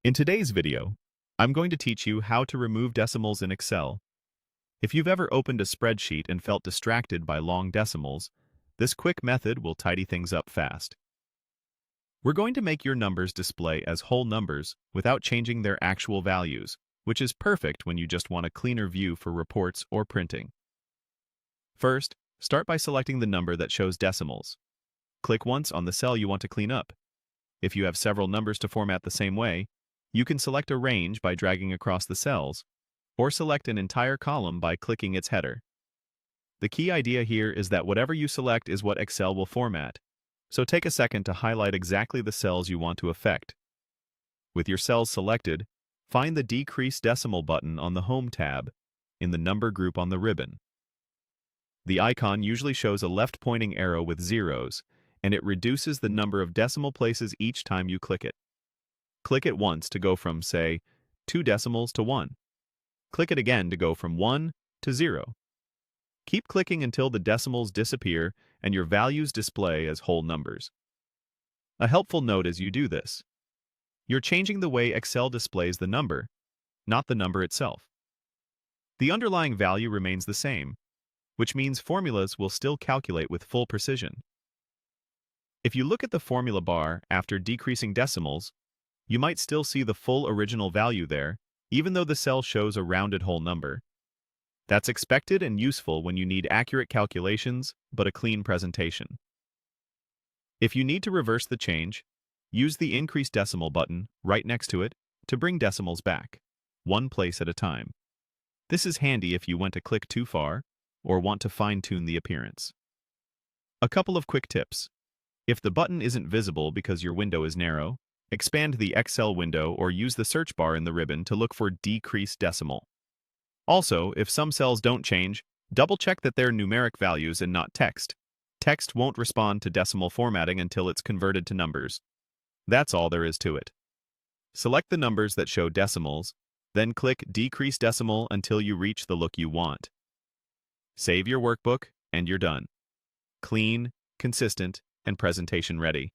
In today's video, I'm going to teach you how to remove decimals in Excel. If you've ever opened a spreadsheet and felt distracted by long decimals, this quick method will tidy things up fast. We're going to make your numbers display as whole numbers without changing their actual values, which is perfect when you just want a cleaner view for reports or printing. First, start by selecting the number that shows decimals. Click once on the cell you want to clean up. If you have several numbers to format the same way, you can select a range by dragging across the cells, or select an entire column by clicking its header. The key idea here is that whatever you select is what Excel will format, so take a second to highlight exactly the cells you want to affect. With your cells selected, find the Decrease Decimal button on the Home tab in the number group on the ribbon. The icon usually shows a left-pointing arrow with zeros, and it reduces the number of decimal places each time you click it. Click it once to go from, say, 2 decimals to 1. Click it again to go from 1 to 0. Keep clicking until the decimals disappear and your values display as whole numbers. A helpful note as you do this: you're changing the way Excel displays the number, not the number itself. The underlying value remains the same, which means formulas will still calculate with full precision. If you look at the formula bar after decreasing decimals, you might still see the full original value there, even though the cell shows a rounded whole number. That's expected and useful when you need accurate calculations, but a clean presentation. If you need to reverse the change, use the Increase Decimal button right next to it to bring decimals back, one place at a time. This is handy if you want to click too far or want to fine-tune the appearance. A couple of quick tips. If the button isn't visible because your window is narrow, expand the Excel window or use the search bar in the ribbon to look for Decrease Decimal. Also, if some cells don't change, double-check that they're numeric values and not text. Text won't respond to decimal formatting until it's converted to numbers. That's all there is to it. Select the numbers that show decimals, then click Decrease Decimal until you reach the look you want. Save your workbook, and you're done. Clean, consistent, and presentation ready.